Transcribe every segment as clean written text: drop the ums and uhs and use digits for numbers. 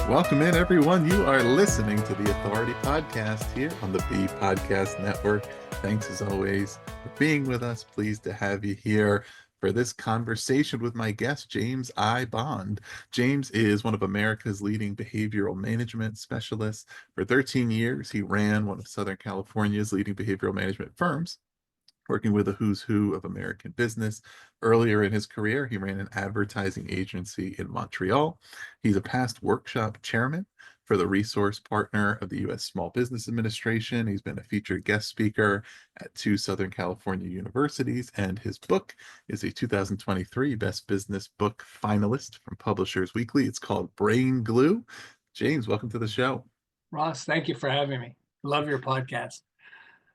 Welcome in, everyone. You are listening to the Authority Podcast here on the B Podcast Network. Thanks, as always, for being with us. Pleased to have you here for this conversation with my guest, James I. Bond. James is one of America's leading behavioral management specialists. For 13 years, he ran one of Southern California's leading behavioral management firms, working with a who's who of American business. Earlier in his career, he ran an advertising agency in Montreal. He's a past workshop chairman for the resource partner of the U.S. Small Business Administration. He's been a featured guest speaker at 2 Southern California universities, and his book is a 2023 Best Business Book finalist from Publishers Weekly. It's called Brain Glue. James, welcome to the show. Ross, thank you for having me. Love your podcast.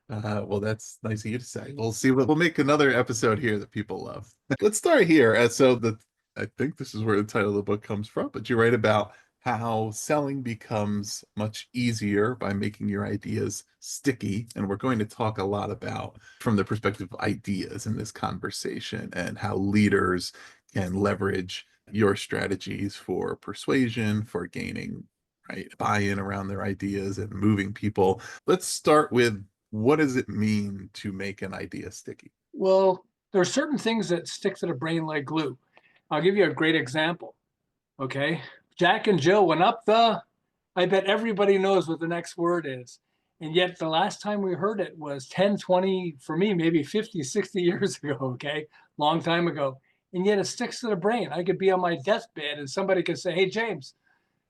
Well, that's nice of you to say. We'll see. We'll make another episode here that people love. Let's start here. I think this is where the title of the book comes from, but you write about how selling becomes much easier by making your ideas sticky. And we're going to talk a lot about from the perspective of ideas in this conversation and how leaders can leverage your strategies for persuasion, for gaining buy-in around their ideas and moving people. Let's start with, what does it mean to make an idea sticky? Well, there are certain things that stick to the brain like glue. I'll give you a great example. Okay. Jack and Jill went up I bet everybody knows what the next word is. And yet the last time we heard it was 10, 20, for me, maybe 50, 60 years ago. Okay. Long time ago. And yet it sticks to the brain. I could be on my deathbed and somebody could say, "Hey, James,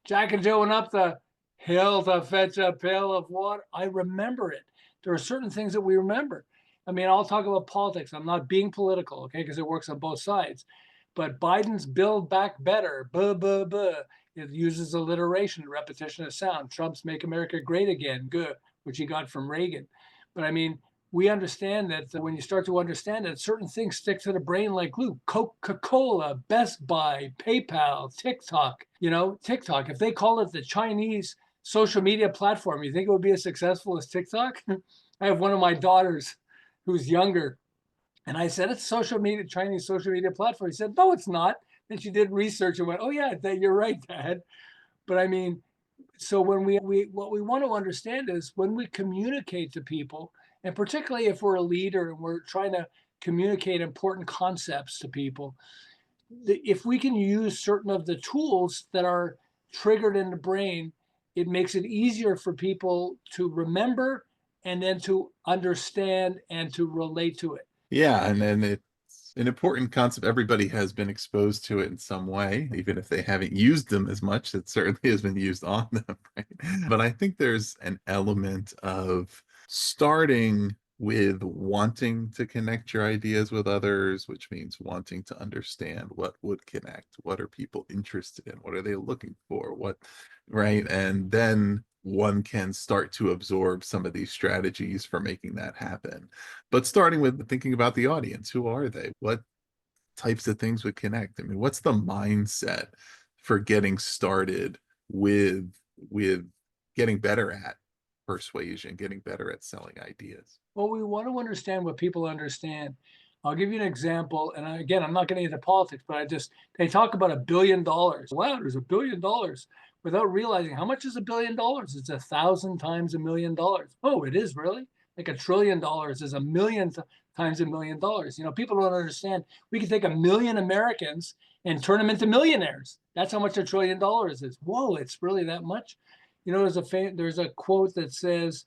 Jack and Jill went up the hill to fetch a pail of water." I remember it. There are certain things that we remember. I mean, I'll talk about politics. I'm not being political, okay, because it works on both sides. But Biden's Build Back Better, buh, buh, buh. It uses alliteration, repetition of sound. Trump's Make America Great Again, good, which he got from Reagan. But I mean, we understand that when you start to understand that certain things stick to the brain like glue. Coca-Cola, Best Buy, PayPal, TikTok. TikTok, if they call it the Chinese social media platform, you think it would be as successful as TikTok? I have one of my daughters who's younger, and I said, "It's Chinese social media platform." He said, "No, it's not." And she did research and went, "Oh yeah, you're right, Dad." But I mean, so when what we want to understand is when we communicate to people, and particularly if we're a leader and we're trying to communicate important concepts to people, if we can use certain of the tools that are triggered in the brain, it makes it easier for people to remember and then to understand and to relate to it. Yeah, and then it's an important concept. Everybody has been exposed to it in some way, even if they haven't used them as much. It certainly has been used on them, right? But I think there's an element of starting with wanting to connect your ideas with others, which means wanting to understand what would connect, what are people interested in, what are they looking for, right? And then one can start to absorb some of these strategies for making that happen. But starting with thinking about the audience, who are they? What types of things would connect? I mean, what's the mindset for getting started with getting better at persuasion, getting better at selling ideas? Well, we want to understand what people understand. I'll give you an example. And again, I'm not getting into politics, but they talk about $1 billion. Wow, there's $1 billion, without realizing how much is $1 billion? It's 1,000 times $1 million. Oh, it is really? Like $1 trillion is 1,000,000 times $1 million. People don't understand. We can take 1 million Americans and turn them into millionaires. That's how much $1 trillion is. Whoa, it's really that much? There's a quote that says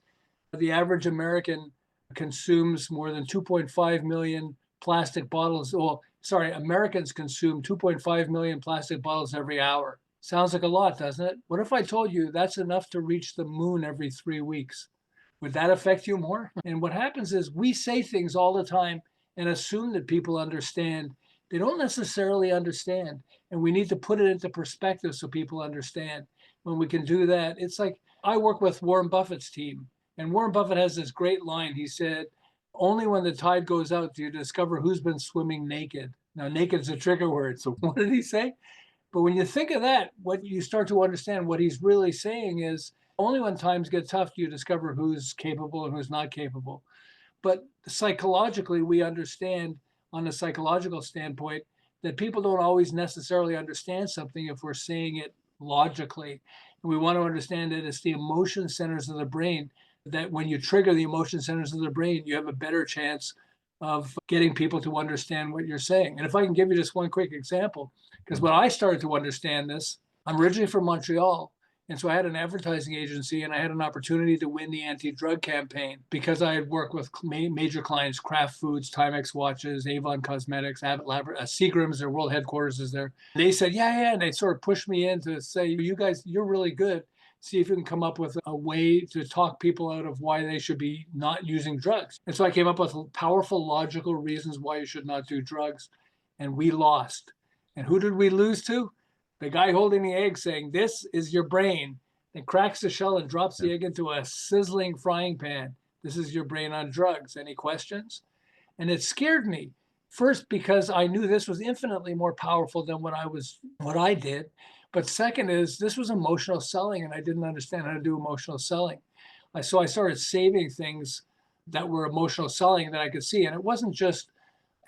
the average American consumes more than 2.5 million plastic bottles. Well, sorry, Americans consume 2.5 million plastic bottles every hour. Sounds like a lot, doesn't it? What if I told you that's enough to reach the moon every 3 weeks? Would that affect you more? And what happens is we say things all the time and assume that people understand. They don't necessarily understand. And we need to put it into perspective so people understand. When we can do that, it's like I work with Warren Buffett's team. And Warren Buffett has this great line. He said, "Only when the tide goes out do you discover who's been swimming naked." Now, naked is a trigger word. So what did he say? But when you think of that, what you start to understand what he's really saying is only when times get tough do you discover who's capable and who's not capable. But psychologically, we understand on a psychological standpoint that people don't always necessarily understand something if we're saying it logically. And we want to understand that it's the emotion centers of the brain that when you trigger the emotion centers of the brain, you have a better chance of getting people to understand what you're saying. And if I can give you just one quick example, because when I started to understand this, I'm originally from Montreal. And so I had an advertising agency and I had an opportunity to win the anti-drug campaign because I had worked with major clients, Kraft Foods, Timex watches, Avon Cosmetics, Abbott Seagram's, their world headquarters is there. They said, yeah. And they sort of pushed me in to say, you guys, you're really good. See if you can come up with a way to talk people out of why they should be not using drugs. And so I came up with powerful, logical reasons why you should not do drugs. And we lost. And who did we lose to? The guy holding the egg saying, this is your brain, and cracks the shell and drops the egg into a sizzling frying pan. This is your brain on drugs. Any questions? And it scared me. First, because I knew this was infinitely more powerful than what I did. But second is this was emotional selling, and I didn't understand how to do emotional selling. So I started saving things that were emotional selling that I could see. And it wasn't just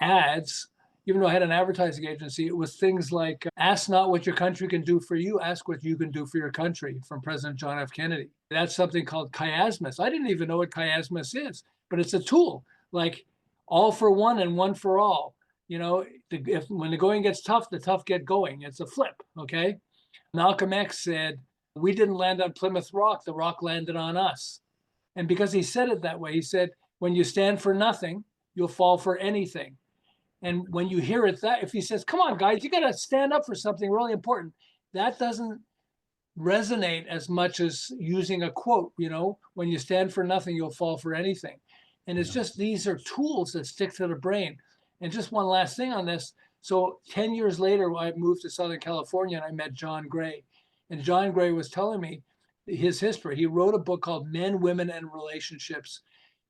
ads. Even though I had an advertising agency, it was things like ask not what your country can do for you, ask what you can do for your country, from President John F. Kennedy. That's something called chiasmus. I didn't even know what chiasmus is, but it's a tool like all for one and one for all. You know, when the going gets tough, the tough get going. It's a flip, okay? Malcolm X said, we didn't land on Plymouth Rock, the rock landed on us. And because he said it that way, he said, when you stand for nothing, you'll fall for anything. And when you hear it, that if he says, come on, guys, you got to stand up for something really important, that doesn't resonate as much as using a quote, you know, when you stand for nothing, you'll fall for anything. And it's just, these are tools that stick to the brain. And just one last thing on this. So 10 years later, I moved to Southern California and I met John Gray. And John Gray was telling me his history. He wrote a book called Men, Women, and Relationships.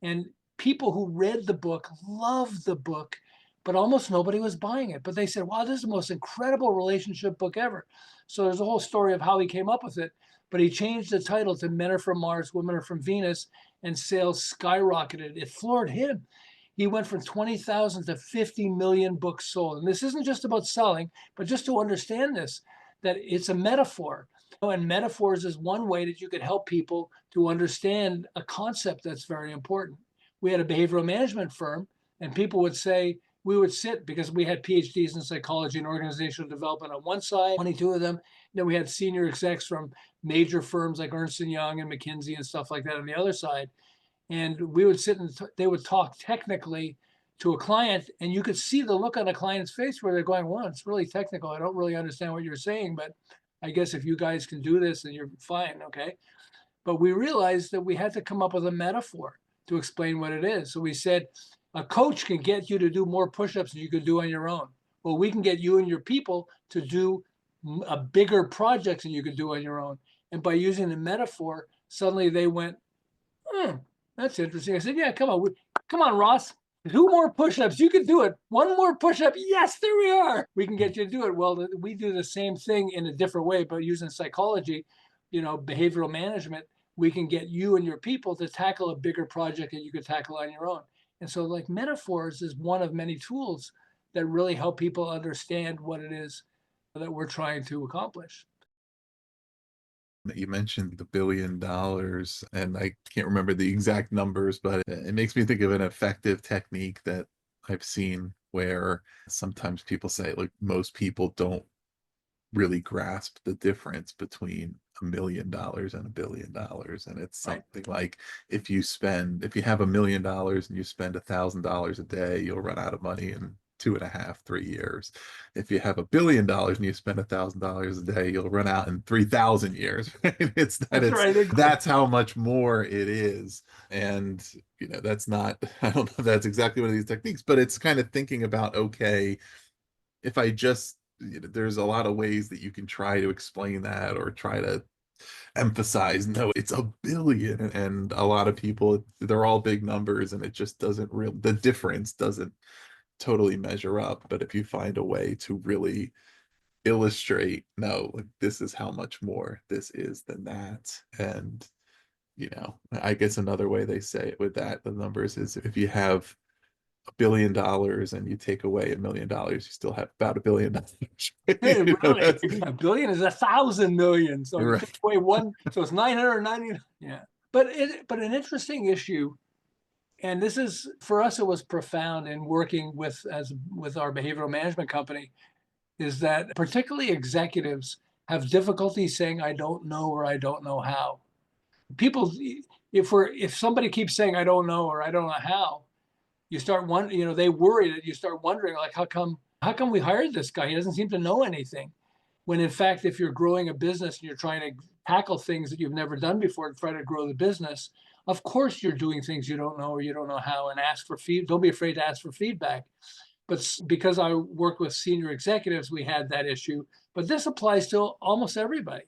And people who read the book loved the book, but almost nobody was buying it. But they said, wow, this is the most incredible relationship book ever. So there's a whole story of how he came up with it. But he changed the title to Men Are From Mars, Women Are From Venus, and sales skyrocketed. It floored him. He went from 20,000 to 50 million books sold. And this isn't just about selling, but just to understand this, that it's a metaphor. And metaphors is one way that you could help people to understand a concept that's very important. We had a behavioral management firm, and people would say, we would sit because we had PhDs in psychology and organizational development on one side, 22 of them. Then we had senior execs from major firms like Ernst & Young and McKinsey and stuff like that on the other side. And we would sit and they would talk technically to a client, and you could see the look on a client's face where they're going, well, it's really technical. I don't really understand what you're saying, but I guess if you guys can do this, then you're fine, okay? But we realized that we had to come up with a metaphor to explain what it is. So we said, a coach can get you to do more push-ups than you could do on your own. Well, we can get you and your people to do a bigger projects than you could do on your own. And by using the metaphor, suddenly they went, that's interesting. I said, yeah, come on, Ross. 2 more push-ups. You can do it. 1 more push-up. Yes, there we are. We can get you to do it. Well, we do the same thing in a different way, but using psychology, you know, behavioral management, we can get you and your people to tackle a bigger project that you could tackle on your own. And so like metaphors is one of many tools that really help people understand what it is that we're trying to accomplish. You mentioned the $1 billion, and I can't remember the exact numbers, but it makes me think of an effective technique that I've seen where sometimes people say, like, most people don't really grasp the difference between $1 million and $1 billion. And it's Right. something like if you have $1 million and you spend $1,000 a day, you'll run out of money in 2.5, 3 years. If you have $1 billion and you spend $1,000 a day, you'll run out in 3,000 years. Right? That's right. That's how much more it is. And that's not, I don't know if that's exactly one of these techniques, but it's kind of thinking about, okay, if I just, there's a lot of ways that you can try to explain that or try to emphasize, no, it's a billion. And a lot of people, they're all big numbers, and it just the difference doesn't totally measure up. But if you find a way to really illustrate, no, like, this is how much more this is than that. And I guess another way they say it with that, the numbers, is if you have billion and you take away $1 million, you still have about $1 billion. Hey, You know, really, a billion is 1,000 million. So you right. take away one, so it's 990. Yeah. But an interesting issue, and this is for us, it was profound in working with our behavioral management company, is that particularly executives have difficulty saying I don't know or I don't know how. People, if somebody keeps saying I don't know or I don't know how, you start wondering, they worry that you start wondering, like, how come we hired this guy? He doesn't seem to know anything. When in fact, if you're growing a business and you're trying to tackle things that you've never done before to try to grow the business, of course you're doing things you don't know or you don't know how, and ask for feedback. Don't be afraid to ask for feedback. But because I work with senior executives, we had that issue. But this applies to almost everybody.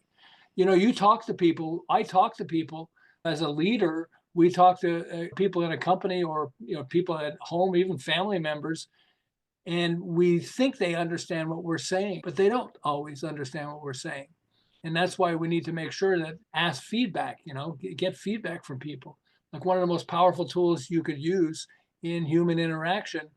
You talk to people, I talk to people as a leader. We talk to people in a company or people at home, even family members, and we think they understand what we're saying, but they don't always understand what we're saying. And that's why we need to make sure that ask feedback, get feedback from people. Like one of the most powerful tools you could use in human interaction.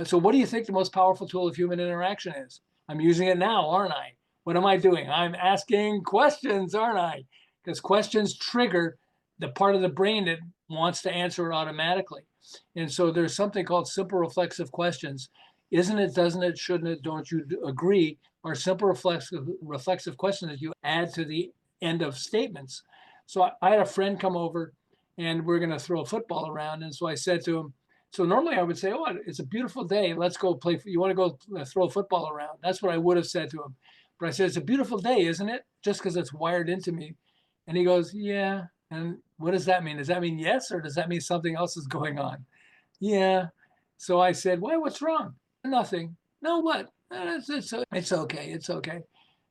So what do you think the most powerful tool of human interaction is? I'm using it now, aren't I? What am I doing? I'm asking questions, aren't I? Because questions trigger the part of the brain that wants to answer it automatically. And so there's something called simple reflexive questions. Isn't it, doesn't it, shouldn't it, don't you agree? Are simple reflexive questions that you add to the end of statements. So I had a friend come over and we're going to throw a football around. And so I said to him, so normally I would say, oh, it's a beautiful day. Let's go play. You want to go throw a football around? That's what I would have said to him. But I said, it's a beautiful day, isn't it? Just because it's wired into me. And he goes, yeah. And what does that mean? Does that mean yes, or does that mean something else is going on? Yeah. So I said, why, what's wrong? Nothing. No, what? It's okay. It's okay.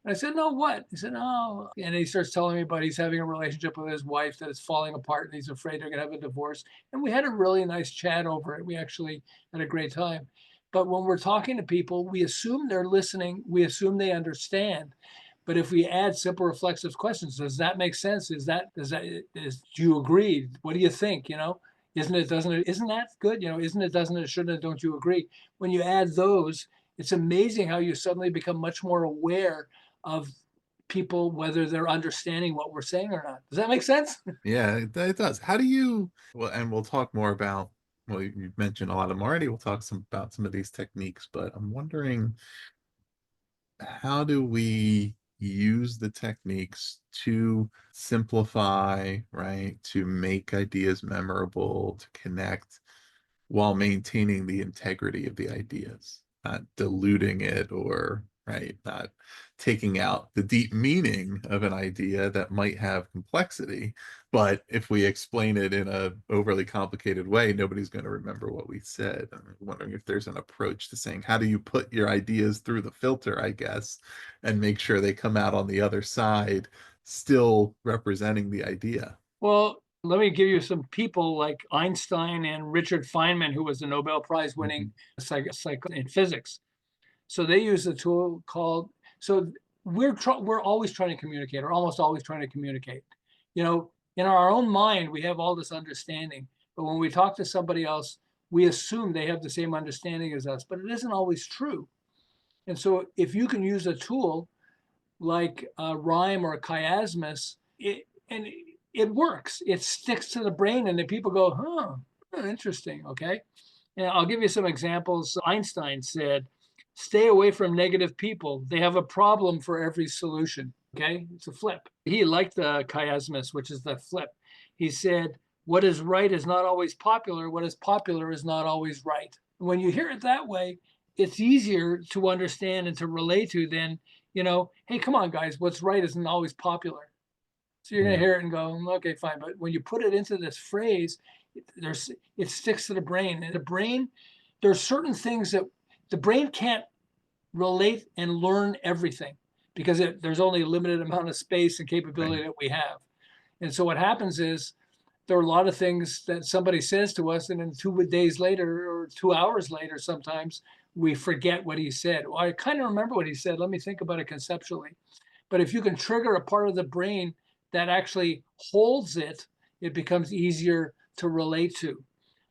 And I said, no, what? He said, oh. And he starts telling me about he's having a relationship with his wife that is falling apart and he's afraid they're going to have a divorce. And we had a really nice chat over it. We actually had a great time. But when we're talking to people, we assume they're listening. We assume they understand. But if we add simple reflexive questions, does that make sense? Do you agree? What do you think? Isn't it, doesn't it, isn't that good? Isn't it, doesn't it, shouldn't it, don't you agree? When you add those, it's amazing how you suddenly become much more aware of people, whether they're understanding what we're saying or not. Does that make sense? Yeah, it does. How do you, well, and we'll talk more about, well, you mentioned a lot of them already. We'll talk about some of these techniques, but I'm wondering, how do we use the techniques to simplify, right? To make ideas memorable, to connect while maintaining the integrity of the ideas, not diluting it, or right, not taking out the deep meaning of an idea that might have complexity. But if we explain it in a overly complicated way, nobody's going to remember what we said. I'm wondering if there's an approach to saying, how do you put your ideas through the filter, I guess, and make sure they come out on the other side still representing the idea. Well, let me give you some people like Einstein and Richard Feynman, who was a Nobel Prize Mhm. winning psych in physics. So they use a tool called, so we're always trying to communicate, or almost always trying to communicate. In our own mind, we have all this understanding, but when we talk to somebody else, we assume they have the same understanding as us, but it isn't always true. And so if you can use a tool like a rhyme or a chiasmus, and it works. It sticks to the brain, and then people go, huh, interesting. Okay. And I'll give you some examples. Einstein said, stay away from negative people. They have a problem for every solution. Okay. It's a flip. He liked the chiasmus, which is the flip. He said, what is right is not always popular. What is popular is not always right. When you hear it that way, it's easier to understand and to relate to than, hey, come on, guys, what's right isn't always popular. So you're going to Yeah. hear it and go, okay, fine. But when you put it into this phrase, it sticks to the brain. And the brain, there's certain things that the brain can't relate and learn everything because there's only a limited amount of space and Right. capability that we have. And so what happens is there are a lot of things that somebody says to us, and then 2 days later or 2 hours later, sometimes we forget what he said. Well, I kind of remember what he said. Let me think about it conceptually. But if you can trigger a part of the brain that actually holds it, it becomes easier to relate to.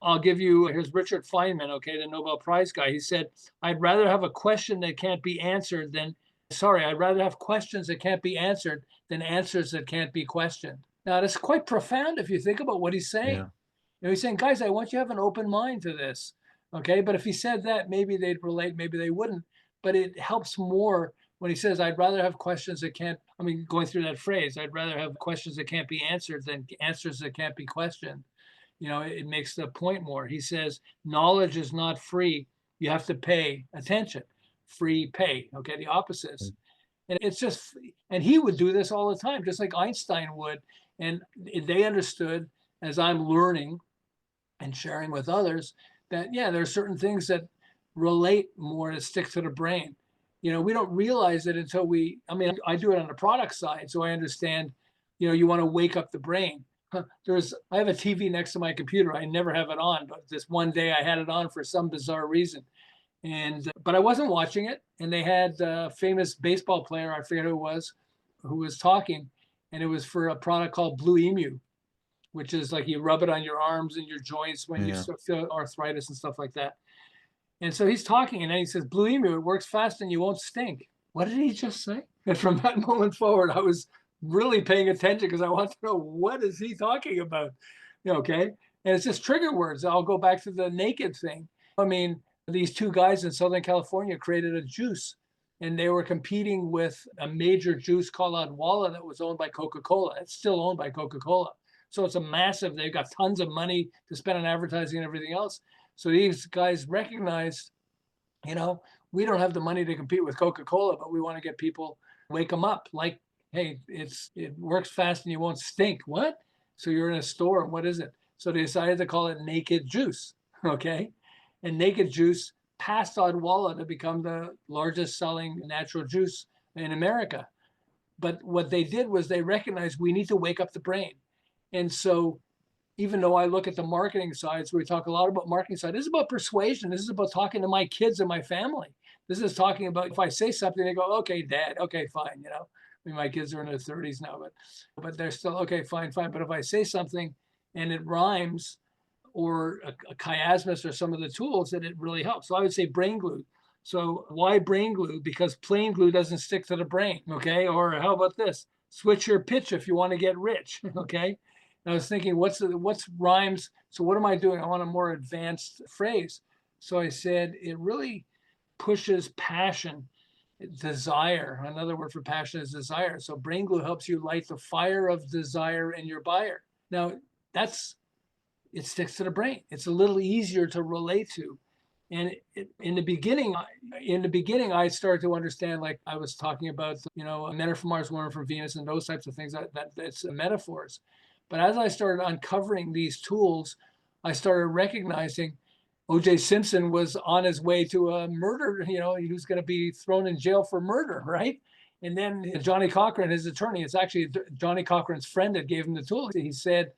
I'll give you, here's Richard Feynman, okay, the Nobel Prize guy. He said, I'd rather have a question that can't be answered than, sorry, I'd rather have questions that can't be answered than answers that can't be questioned. Now, that's quite profound if you think about what he's saying. Yeah. He's saying, guys, I want you to have an open mind to this. Okay. But if he said that, maybe they'd relate, maybe they wouldn't. But it helps more when he says, I'd rather have questions that can't, I mean, going through that phrase, I'd rather have questions that can't be answered than answers that can't be questioned. It makes the point more. He says, knowledge is not free. You have to pay attention. Free pay. Okay. The opposites. And it's just, and he would do this all the time, just like Einstein would. And they understood, as I'm learning and sharing with others, that, yeah, there are certain things that relate more, that stick to the brain. We don't realize it until I mean, I do it on the product side. So I understand, you want to wake up the brain. I have a TV next to my computer. I never have it on, but this one day I had it on for some bizarre reason. But I wasn't watching it. And they had a famous baseball player, I forget who was talking. And it was for a product called Blue Emu, which is like you rub it on your arms and your joints when you feel arthritis and stuff like that. And so he's talking, and then he says, Blue Emu, it works fast and you won't stink. What did he just say? And from that moment forward, I was really paying attention because I want to know, what is he talking about? Okay. And it's just trigger words. I'll go back to the naked thing. I mean, these two guys in Southern California created a juice, and they were competing with a major juice called Odwalla that was owned by Coca-Cola. It's still owned by Coca-Cola. So it's they've got tons of money to spend on advertising and everything else. So these guys recognized, we don't have the money to compete with Coca-Cola, but we want to get people, wake them up. Like, hey, it works fast and you won't stink. What? So you're in a store. What is it? So they decided to call it Naked Juice. Okay. And Naked Juice passed Odwalla to become the largest selling natural juice in America. But what they did was they recognized we need to wake up the brain. And so even though I look at the marketing side, so we talk a lot about marketing side, this is about persuasion. This is about talking to my kids and my family. This is talking about, if I say something, they go, okay, Dad, okay, fine. I mean, my kids are in their 30s now, but they're still, okay, fine. But if I say something and it rhymes, or a chiasmus or some of the tools, that it really helps. So I would say brain glue. So why brain glue? Because plain glue doesn't stick to the brain. Okay. Or how about this? Switch your pitch if you want to get rich. Okay. And I was thinking, what's rhymes? So what am I doing? I want a more advanced phrase. So I said, it really pushes passion, desire. Another word for passion is desire. So brain glue helps you light the fire of desire in your buyer. Now it sticks to the brain. It's a little easier to relate to. And in the beginning, I started to understand, like I was talking about, men are from Mars, women are from Venus, and those types of things, that's metaphors. But as I started uncovering these tools, I started recognizing O.J. Simpson was on his way to a murder. He was going to be thrown in jail for murder, right? And then Johnny Cochran, his attorney, it's actually Johnny Cochran's friend that gave him the tool. He said,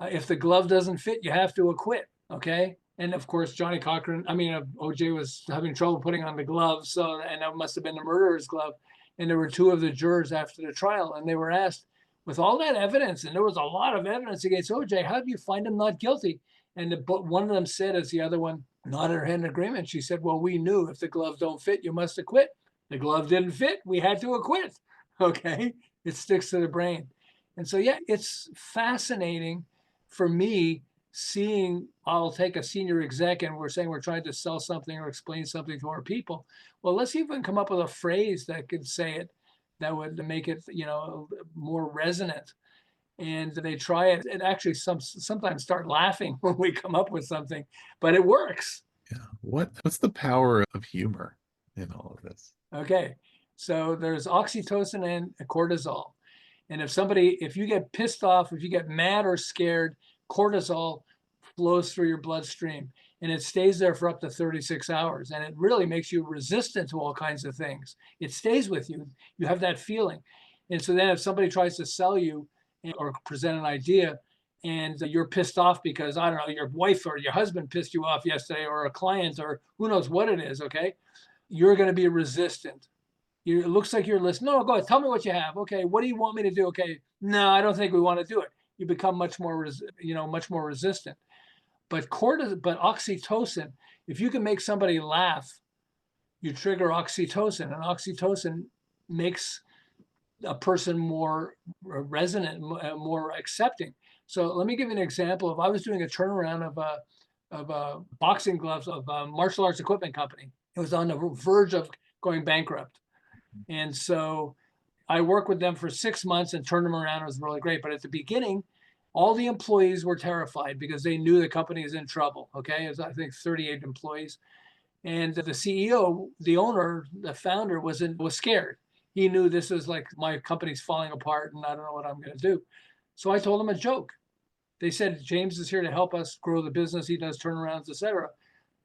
if the glove doesn't fit, you have to acquit. Okay. And of course, OJ was having trouble putting on the glove. And that must have been the murderer's glove. And there were two of the jurors after the trial, and they were asked, with all that evidence, and there was a lot of evidence against OJ, how do you find him not guilty? And one of them said, as the other one nodded her head in agreement, she said, well, we knew if the glove don't fit, you must acquit. The glove didn't fit. We had to acquit. Okay. It sticks to the brain. And so, yeah, it's fascinating for me seeing, I'll take a senior exec and we're saying we're trying to sell something or explain something to our people. Well, let's even come up with a phrase that could say it, that would make it, more resonant. And they try it. It actually sometimes start laughing when we come up with something, but it works. Yeah. What's the power of humor in all of this? Okay. So there's oxytocin and cortisol. And if you get pissed off, if you get mad or scared, cortisol flows through your bloodstream and it stays there for up to 36 hours. And it really makes you resistant to all kinds of things. It stays with you. You have that feeling. And so then if somebody tries to sell you or present an idea and you're pissed off because, I don't know, your wife or your husband pissed you off yesterday, or a client, or who knows what it is, okay? You're going to be resistant. It looks like you're listening. No, go ahead. Tell me what you have. Okay. What do you want me to do? Okay. No, I don't think we want to do it. You become much more resistant. But oxytocin, if you can make somebody laugh, you trigger oxytocin, and oxytocin makes a person more resonant, more accepting. So let me give you an example. If I was doing a turnaround of boxing gloves of a martial arts equipment company, it was on the verge of going bankrupt, and so I worked with them for 6 months and turned them around. It was really great. But at the beginning, all the employees were terrified because they knew the company is in trouble. Okay, it was, I think, 38 employees, and the CEO, the owner, the founder was scared. He knew this was like, my company's falling apart and I don't know what I'm going to do. So I told him a joke. They said, James is here to help us grow the business. He does turnarounds, etc.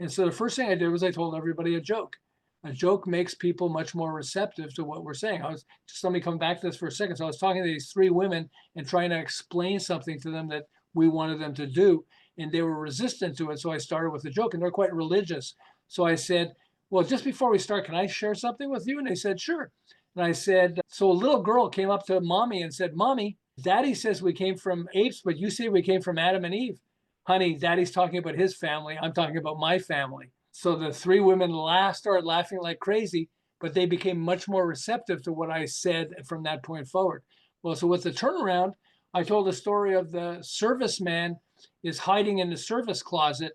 And so the first thing I did was I told everybody a joke. A joke makes people much more receptive to what we're saying. Let me come back to this for a second. So I was talking to these three women and trying to explain something to them that we wanted them to do, and they were resistant to it. So I started with a joke, and they're quite religious. So I said, well, just before we start, can I share something with you? And they said, sure. And I said, so a little girl came up to mommy and said, Mommy, Daddy says we came from apes, but you say we came from Adam and Eve. Honey, Daddy's talking about his family. I'm talking about my family. So the three women started laughing like crazy, but they became much more receptive to what I said from that point forward. Well, so with the turnaround, I told the story of the serviceman is hiding in the service closet.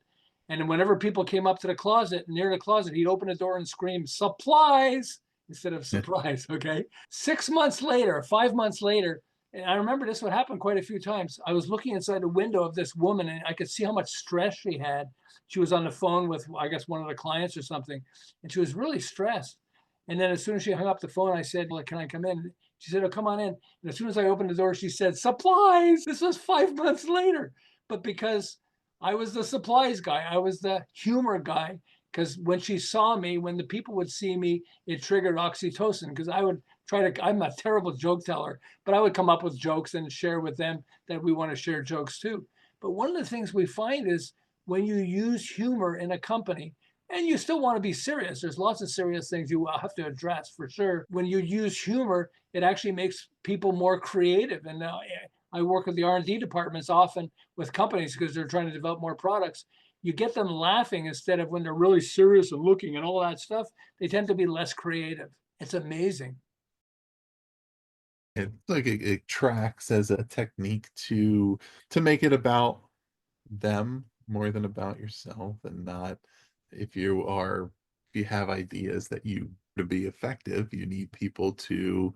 And whenever people came up to the closet, near the closet, he'd open the door and scream, supplies, instead of surprise. Okay. 6 months later, 5 months later, and I remember this would happen quite a few times. I was looking inside the window of this woman and I could see how much stress she had. She was on the phone with, I guess, one of the clients or something, and she was really stressed. And then as soon as she hung up the phone, I said, well, can I come in? She said, oh, come on in. And as soon as I opened the door, she said, supplies. This was 5 months later. But because I was the supplies guy, I was the humor guy, because when she saw me, when the people would see me, it triggered oxytocin, because I would I'm a terrible joke teller, but I would come up with jokes and share with them that we want to share jokes too. But one of the things we find is when you use humor in a company, and you still want to be serious, there's lots of serious things you have to address for sure. When you use humor, it actually makes people more creative. And now I work with the R&D departments often with companies because they're trying to develop more products. You get them laughing instead of when they're really serious and looking and all that stuff, they tend to be less creative. It's amazing. It tracks as a technique to make it about them more than about yourself, and not, if you have ideas that you to be effective, you need people to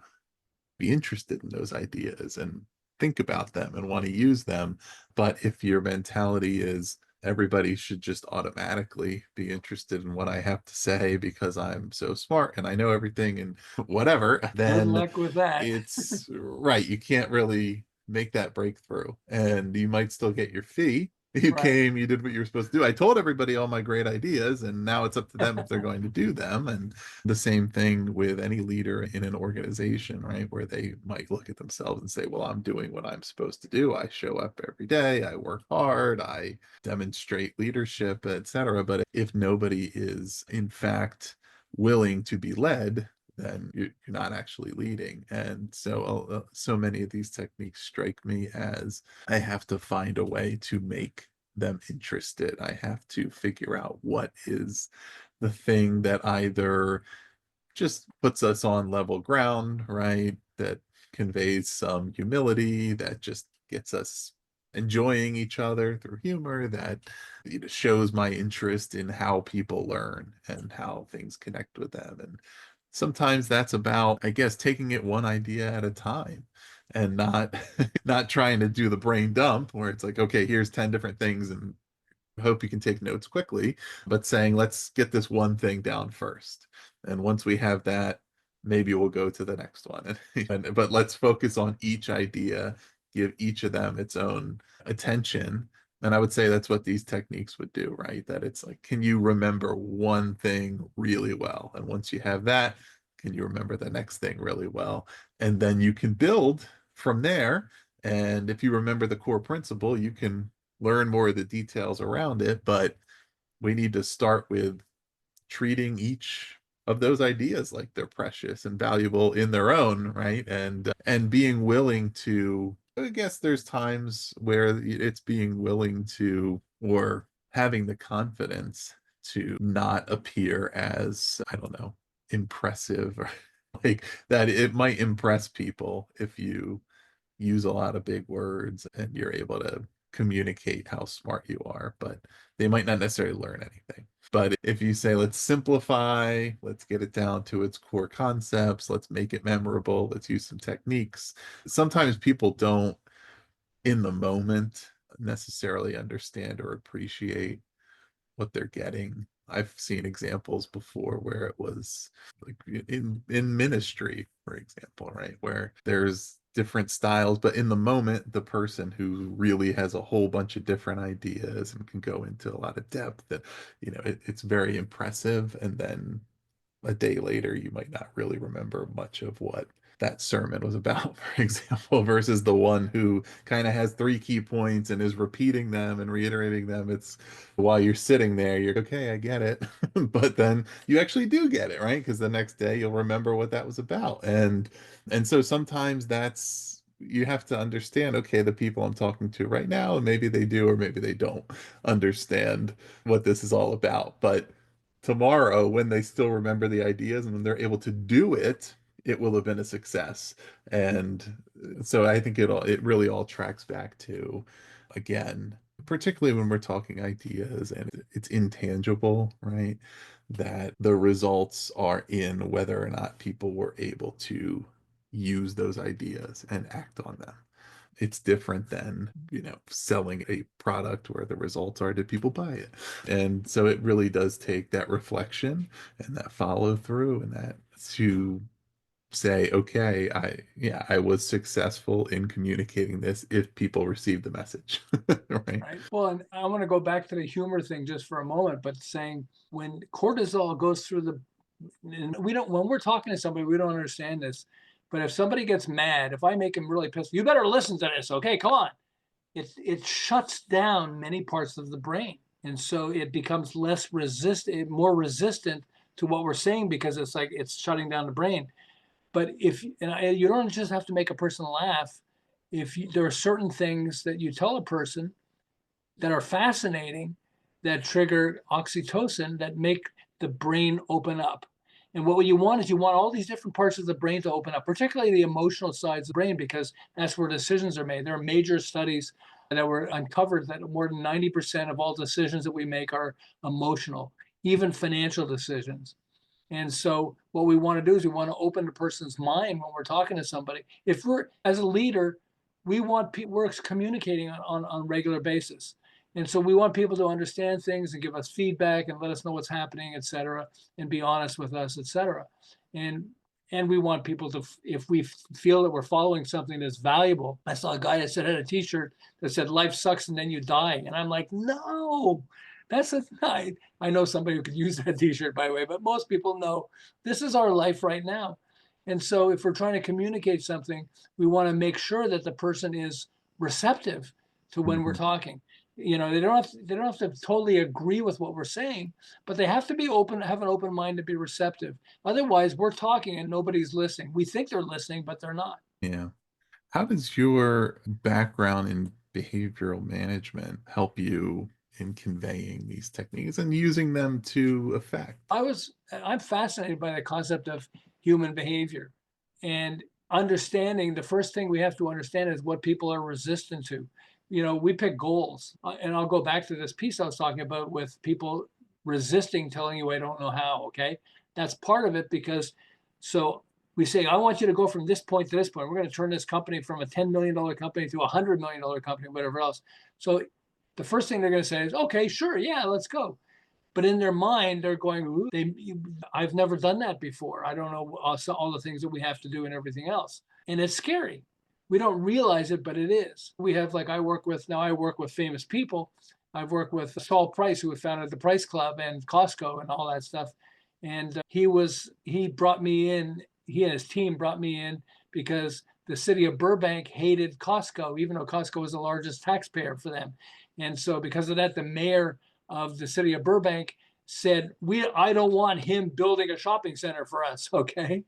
be interested in those ideas and think about them and want to use them. But if your mentality is everybody should just automatically be interested in what I have to say because I'm so smart and I know everything and whatever, Good then luck with that. it's right. You can't really make that breakthrough, and you might still get your fee. You Right. came, you did what you were supposed to do. I told everybody all my great ideas, and now it's up to them if they're going to do them. And the same thing with any leader in an organization, right? Where they might look at themselves and say, well, I'm doing what I'm supposed to do. I show up every day, I work hard, I demonstrate leadership, etc. But if nobody is, in fact, willing to be led, then you're not actually leading. And so many of these techniques strike me as I have to find a way to make them interested. I have to figure out what is the thing that either just puts us on level ground, right? That conveys some humility, that just gets us enjoying each other through humor, that shows my interest in how people learn and how things connect with them. And sometimes that's about, I guess, taking it one idea at a time and not not trying to do the brain dump where it's like, okay, here's 10 different things and hope you can take notes quickly, but saying, let's get this one thing down first. And once we have that, maybe we'll go to the next one. But let's focus on each idea, give each of them its own attention. And I would say that's what these techniques would do, right? That it's like, can you remember one thing really well? And once you have that, can you remember the next thing really well? And then you can build from there. And if you remember the core principle, you can learn more of the details around it. But we need to start with treating each of those ideas like they're precious and valuable in their own right, and being willing to, I guess there's times where it's being willing to or having the confidence to not appear as, I don't know, impressive or like that it might impress people if you use a lot of big words and you're able to communicate how smart you are, but they might not necessarily learn anything. But if you say, let's simplify, let's get it down to its core concepts, let's make it memorable, let's use some techniques. Sometimes people don't, in the moment, necessarily understand or appreciate what they're getting. I've seen examples before where it was like in ministry, for example, right? Where there's different styles, but in the moment, the person who really has a whole bunch of different ideas and can go into a lot of depth, that it's very impressive. And then a day later, you might not really remember much of what that sermon was about, for example, versus the one who kind of has three key points and is repeating them and reiterating them. It's while you're sitting there, you're okay, I get it. But then you actually do get it, right? Because the next day you'll remember what that was about. And so sometimes you have to understand, okay, the people I'm talking to right now, and maybe they do or maybe they don't understand what this is all about. But tomorrow, when they still remember the ideas and when they're able to do it, it will have been a success. And so I think it really all tracks back to, again, particularly when we're talking ideas and it's intangible, right? That the results are in whether or not people were able to use those ideas and act on them. It's different than, selling a product where the results are, did people buy it? And so it really does take that reflection and that follow through and that to say, okay, I was successful in communicating this if people receive the message. Right. Right. Well, and I want to go back to the humor thing just for a moment, but saying when cortisol goes through and we don't, when we're talking to somebody, we don't understand this. But if somebody gets mad, if I make him really pissed, you better listen to this. Okay, come on. It shuts down many parts of the brain. And so it becomes more resistant to what we're saying because it's like it's shutting down the brain. But you don't just have to make a person laugh. There are certain things that you tell a person that are fascinating, that trigger oxytocin, that make the brain open up. And what you want is you want all these different parts of the brain to open up, particularly the emotional sides of the brain, because that's where decisions are made. There are major studies that were uncovered that more than 90% of all decisions that we make are emotional, even financial decisions. And so what we want to do is we want to open the person's mind when we're talking to somebody. If we're, as a leader, we're communicating on a regular basis. And so we want people to understand things and give us feedback and let us know what's happening, et cetera, and be honest with us, et cetera. And we want people to, if we feel that we're following something that's valuable. I saw a guy that had a t-shirt that said, life sucks and then you die. And I'm like, no, I know somebody who could use that t-shirt, by the way, but most people know this is our life right now. And so if we're trying to communicate something, we want to make sure that the person is receptive to when we're Mhm. talking. They don't have to totally agree with what we're saying, but they have to be open, have an open mind to be receptive. Otherwise, we're talking and nobody's listening. We think they're listening, but they're not. Yeah. How does your background in behavioral management help you in conveying these techniques and using them to effect? I'm fascinated by the concept of human behavior and understanding. The first thing we have to understand is what people are resistant to. We pick goals, and I'll go back to this piece I was talking about with people resisting telling you I don't know how. Okay, that's part of it because so we say I want you to go from this point to this point. We're going to turn this company from a $10 million company to a $100 million company, whatever else. So the first thing they're going to say is, okay, sure, yeah, let's go. But in their mind, they're going, ooh, I've never done that before. I don't know all the things that we have to do and everything else. And it's scary. We don't realize it, but it is. We have, like, I work with famous people. I've worked with Saul Price, who founded the Price Club and Costco and all that stuff. And he brought me in, he and his team brought me in because the city of Burbank hated Costco, even though Costco was the largest taxpayer for them. And so because of that, the mayor of the city of Burbank said, I don't want him building a shopping center for us. Okay.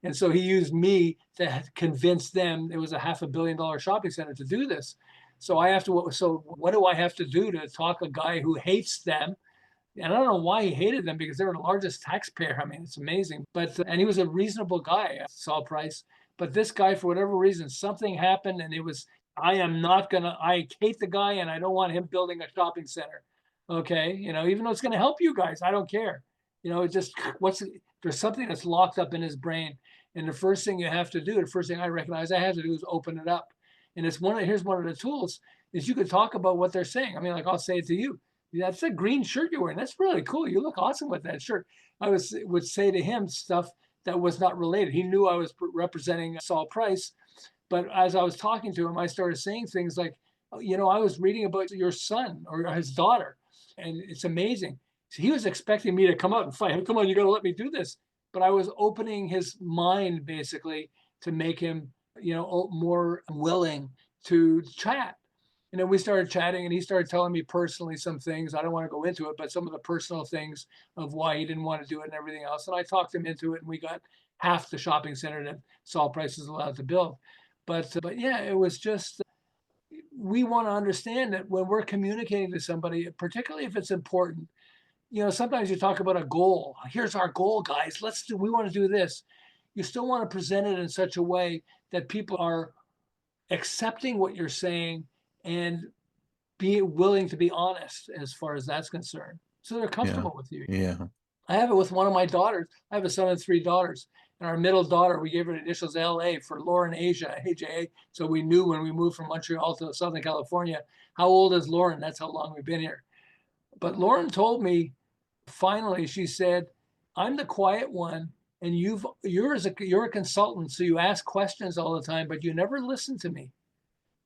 And so he used me to convince them it was a $500 million shopping center to do this. So what do I have to do to talk a guy who hates them? And I don't know why he hated them because they were the largest taxpayer. I mean, it's amazing. And he was a reasonable guy, Saul Price. But this guy, for whatever reason, something happened and I hate the guy and I don't want him building a shopping center. Okay. Even though it's going to help you guys, I don't care. It just, there's something that's locked up in his brain. And the first thing the first thing I recognize I have to do is open it up. And here's one of the tools is you could talk about what they're saying. I mean, like I'll say it to you. That's a green shirt you're wearing. That's really cool. You look awesome with that shirt. Would say to him stuff that was not related. He knew I was representing Saul Price, but as I was talking to him, I started saying things like, I was reading about your son or his daughter, and it's amazing. So he was expecting me to come out and fight. Come on, you got to let me do this. But I was opening his mind basically to make him, more willing to chat. And then we started chatting and he started telling me personally some things. I don't want to go into it, but some of the personal things of why he didn't want to do it and everything else. And I talked him into it and we got half the shopping center that Saul Price is allowed to build. But yeah, it was just, we want to understand that when we're communicating to somebody, particularly if it's important, sometimes you talk about a goal. Here's our goal, guys. We want to do this. You still want to present it in such a way that people are accepting what you're saying and be willing to be honest as far as that's concerned. So they're Yeah. comfortable with you. Yeah. I have it with one of my daughters. I have a son and 3 daughters. And our middle daughter, we gave her the initials LA for Lauren Asia, AJA. So we knew when we moved from Montreal to Southern California, how old is Lauren? That's how long we've been here. But Lauren told me, finally, she said, I'm the quiet one. And you're a consultant, so you ask questions all the time, but you never listen to me.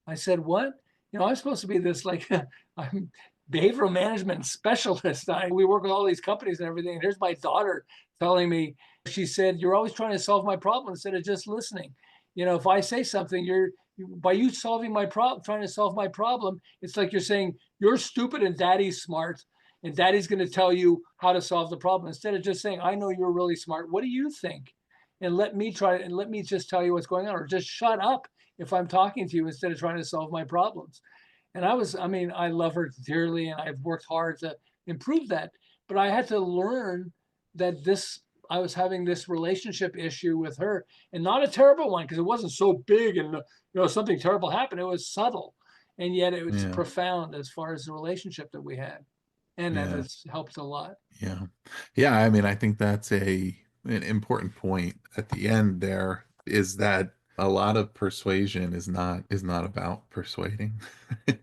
I said, what? I'm supposed to be this like I'm behavioral management specialist. We work with all these companies and everything. And here's my daughter telling me, she said, you're always trying to solve my problem instead of just listening. If I say something, by you solving my problem, trying to solve my problem, it's like you're saying, you're stupid and daddy's smart. And daddy's going to tell you how to solve the problem instead of just saying, I know you're really smart. What do you think? And let me just tell you what's going on, or just shut up if I'm talking to you instead of trying to solve my problems. And I love her dearly and I've worked hard to improve that. But I had to learn that I was having this relationship issue with her, and not a terrible one because it wasn't so big and something terrible happened. It was subtle. And yet it was Yeah. profound as far as the relationship that we had. And that Yeah. has helped a lot. Yeah. Yeah. I mean, I think that's an important point at the end there is that a lot of persuasion is not about persuading.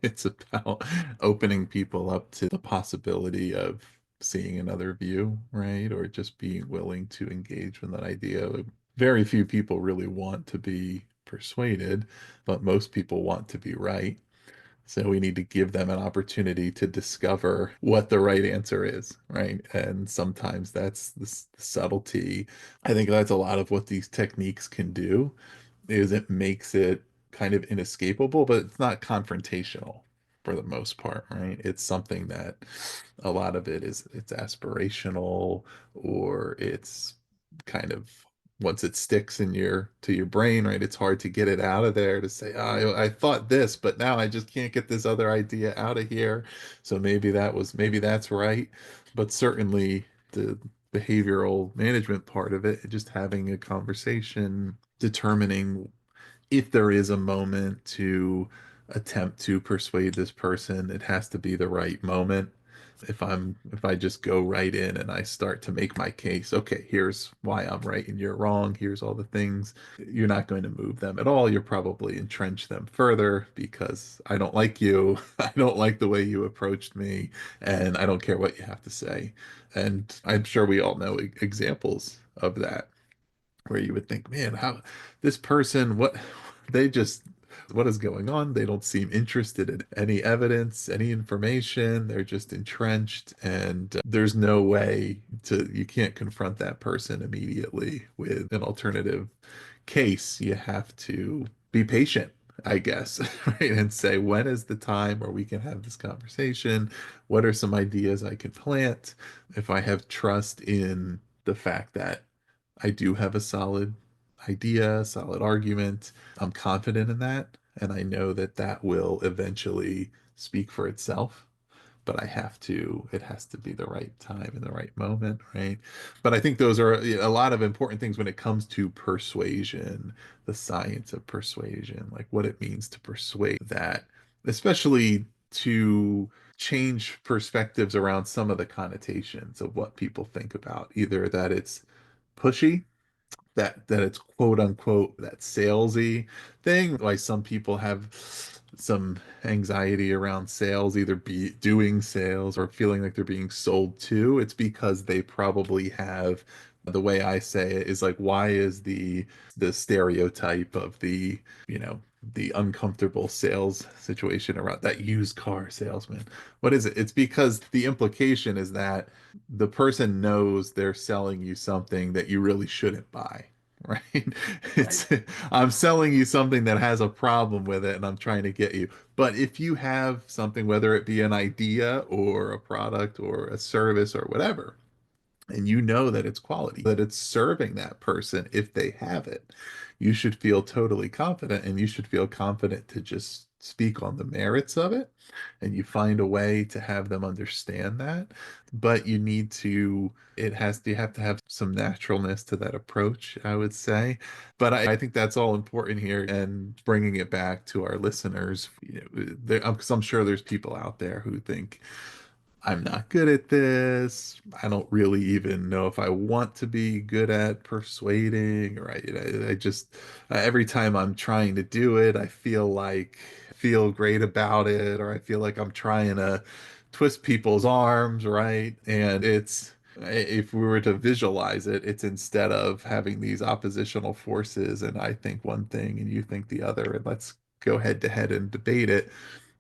It's about opening people up to the possibility of seeing another view, right? Or just being willing to engage with that idea. Very few people really want to be persuaded, but most people want to be right. So we need to give them an opportunity to discover what the right answer is, right? And sometimes that's the subtlety. I think that's a lot of what these techniques can do is it makes it kind of inescapable, but it's not confrontational for the most part, right? It's something that a lot of it's aspirational or it's kind of once it sticks in your brain, right? It's hard to get it out of there to say, oh, I thought this, but now I just can't get this other idea out of here. So maybe that's right. But certainly the behavioral management part of it, just having a conversation, determining if there is a moment to attempt to persuade this person, it has to be the right moment. If I just go right in and I start to make my case, okay, here's why I'm right and you're wrong, here's all the things, you're not going to move them at all. You're probably entrench them further because I don't like you. I don't like the way you approached me, and I don't care what you have to say. And I'm sure we all know examples of that where you would think, man, how this person, they just, what is going on? They don't seem interested in any evidence, any information. They're just entrenched, and there's no way you can't confront that person immediately with an alternative case. You have to be patient, I guess, right? And say, when is the time where we can have this conversation? What are some ideas I can plant? If I have trust in the fact that I do have a solid idea, solid argument. I'm confident in that. and I know that that will eventually speak for itself. But it has to be the right time and the right moment, right? But I think those are a lot of important things when it comes to persuasion, the science of persuasion, like what it means to persuade that, especially to change perspectives around some of the connotations of what people think about, either that it's pushy, that it's quote unquote that salesy thing. Why some people have some anxiety around sales, either be doing sales or feeling like they're being sold to. It's because they probably have, the way I say it is like, why is the stereotype of the uncomfortable sales situation around that used car salesman? What is it? It's because the implication is that the person knows they're selling you something that you really shouldn't buy, right? Right. It's I'm selling you something that has a problem with it and I'm trying to get you. But if you have something, whether it be an idea or a product or a service or whatever, and you know that it's quality, that it's serving that person if they have it, you should feel totally confident, and you should feel confident to just speak on the merits of it, and you find a way to have them understand that. But you have to have some naturalness to that approach, I would say. But I think that's all important here, and bringing it back to our listeners, because I'm sure there's people out there who think, I'm not good at this. I don't really even know if I want to be good at persuading, right? I just, every time I'm trying to do it, feel great about it, or I feel like I'm trying to twist people's arms, right? And if we were to visualize it, it's instead of having these oppositional forces, and I think one thing and you think the other, and let's go head to head and debate it.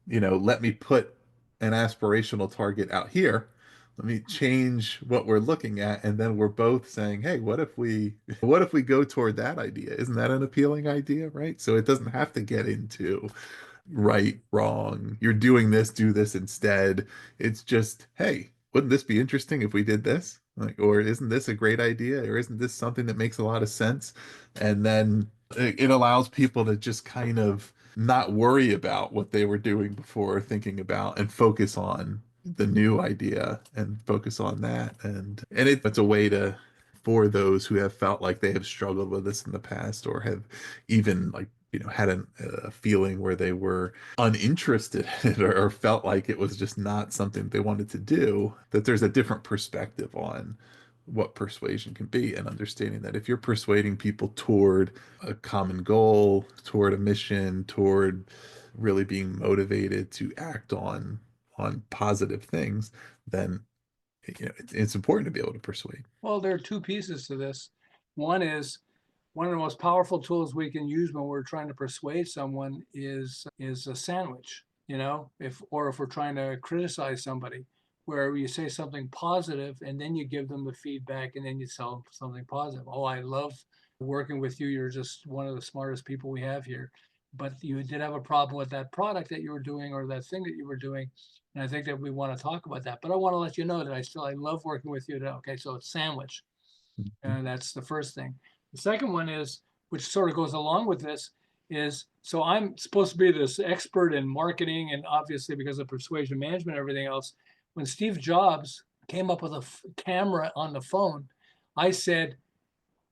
Let me put an aspirational target out here. Let me change what we're looking at, and then we're both saying, "Hey, what if we go toward that idea? Isn't that an appealing idea, right?" So it doesn't have to get into right, wrong. You're doing this, do this instead. It's just, hey, wouldn't this be interesting if we did this? Like, or isn't this a great idea? Or isn't this something that makes a lot of sense? And then it allows people to just kind of not worry about what they were doing before, thinking about, and focus on the new idea and focus on that. It's a way to, for those who have felt like they have struggled with this in the past, or have even, like, had a feeling where they were uninterested in it, or felt like it was just not something they wanted to do, that there's a different perspective on what persuasion can be, and understanding that if you're persuading people toward a common goal, toward a mission, toward really being motivated to act on positive things, then it's important to be able to persuade. Well, there are two pieces to this. One is one of the most powerful tools we can use when we're trying to persuade someone is a sandwich, if we're trying to criticize somebody, where you say something positive and then you give them the feedback and then you tell them something positive. Oh, I love working with you. You're just one of the smartest people we have here. But you did have a problem with that product that you were doing or that thing that you were doing. And I think that we want to talk about that. But I want to let you know that I love working with you. Okay, so it's sandwich. Mhm. And that's the first thing. The second one is, which sort of goes along with this, is so I'm supposed to be this expert in marketing and obviously because of persuasion management and everything else. When Steve Jobs came up with a camera on the phone, I said,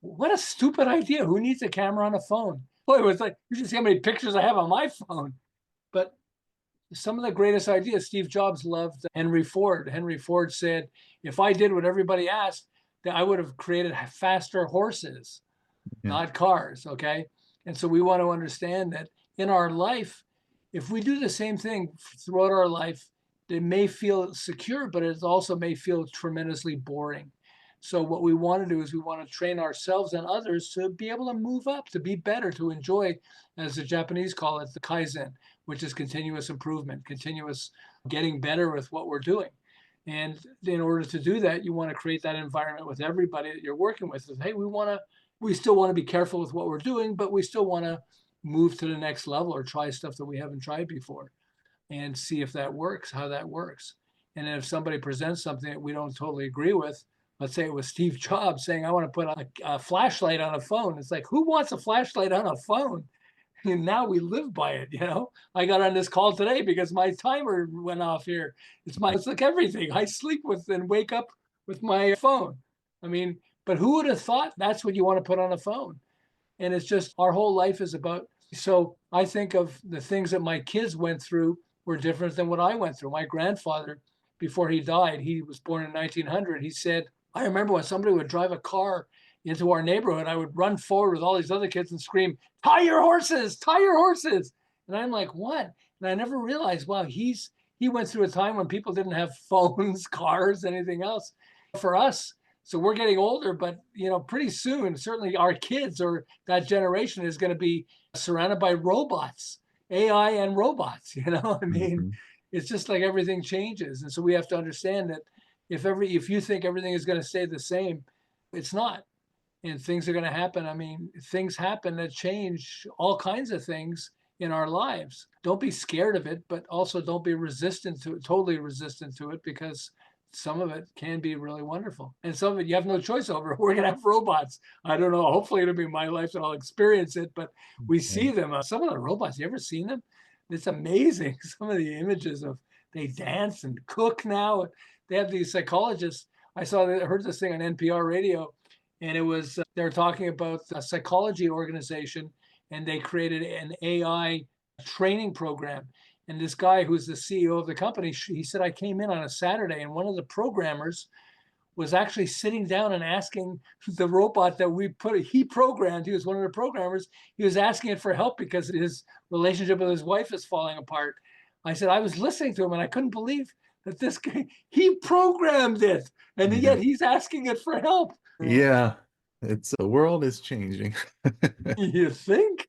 what a stupid idea. Who needs a camera on a phone? Boy, it was like, you should see how many pictures I have on my phone. But some of the greatest ideas, Steve Jobs loved Henry Ford. Henry Ford said, if I did what everybody asked, that I would have created faster horses, Yeah. not cars. Okay. And so we want to understand that in our life, if we do the same thing throughout our life, it may feel secure, but it also may feel tremendously boring. So what we want to do is we want to train ourselves and others to be able to move up, to be better, to enjoy, as the Japanese call it, the kaizen, which is continuous improvement, continuous getting better with what we're doing. And in order to do that, you want to create that environment with everybody that you're working with. Hey, we still want to be careful with what we're doing, but we still want to move to the next level or try stuff that we haven't tried before and see if that works, how that works. And then if somebody presents something that we don't totally agree with, let's say it was Steve Jobs saying, I want to put a flashlight on a phone. It's like, who wants a flashlight on a phone? And now we live by it, you know. I got on this call today because my timer went off here. It's like everything. I sleep with and wake up with my phone. I mean, but who would have thought that's what you want to put on a phone? And it's just our whole life is about. So I think of the things that my kids went through were different than what I went through. My grandfather, before he died, he was born in 1900. He said, I remember when somebody would drive a car into our neighborhood, I would run forward with all these other kids and scream, tie your horses, tie your horses. And I'm like, what? And I never realized, wow, he went through a time when people didn't have phones, cars, anything else. For us, so we're getting older, but pretty soon, certainly our kids or that generation is going to be surrounded by robots, AI and robots. I mean, Mhm. it's just like everything changes. And so we have to understand that if you think everything is going to stay the same, it's not. And things are going to happen. I mean, things happen that change all kinds of things in our lives. Don't be scared of it, but also don't be resistant to it, totally resistant to it, because some of it can be really wonderful. And some of it you have no choice over. We're going to have robots. I don't know. Hopefully it'll be my life and I'll experience it, but we see Right. them. Some of the robots, you ever seen them? It's amazing. Some of the images of they dance and cook now. They have these psychologists. I heard this thing on NPR radio, and it was they were talking about a psychology organization, and they created an AI training program. And this guy who's the CEO of the company, he said, I came in on a Saturday, and one of the programmers was actually sitting down and asking the robot that he programmed, he was one of the programmers, he was asking it for help because his relationship with his wife is falling apart. I said, I was listening to him and I couldn't believe that this guy, he programmed it, and Yeah. yet he's asking it for help. Yeah. It's the world is changing. You think?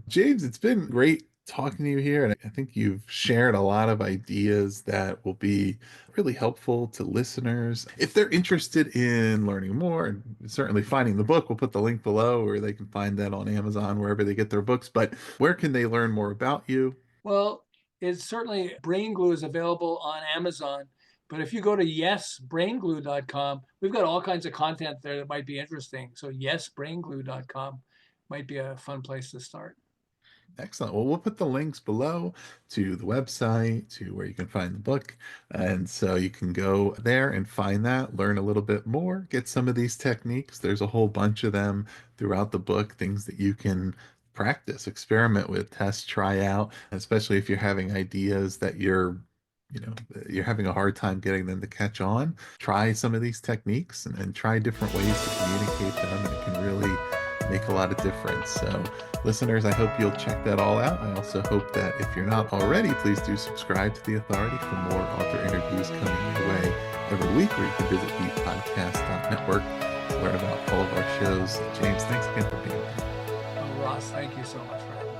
James, it's been great talking to you here. And I think you've shared a lot of ideas that will be really helpful to listeners. If they're interested in learning more and certainly finding the book, we'll put the link below, or they can find that on Amazon, wherever they get their books. But where can they learn more about you? Well, it's certainly Brain Glue is available on Amazon. But if you go to yesbrainglue.com, we've got all kinds of content there that might be interesting. So yesbrainglue.com might be a fun place to start. Excellent. Well, we'll put the links below to the website, to where you can find the book. And so you can go there and find that, learn a little bit more, get some of these techniques. There's a whole bunch of them throughout the book, things that you can practice, experiment with, test, try out, especially if you're having ideas that you're having a hard time getting them to catch on. Try some of these techniques and try different ways to communicate them, and it can really make a lot of difference. So listeners, I hope you'll check that all out. I also hope that if you're not already, please do subscribe to The Authority for more author interviews coming your way every week, or you can visit bepodcast.network to learn about all of our shows. James, thanks again for being here. Oh, Ross, thank you so much for having me.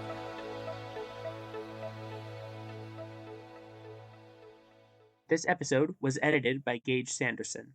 This episode was edited by Gage Sanderson.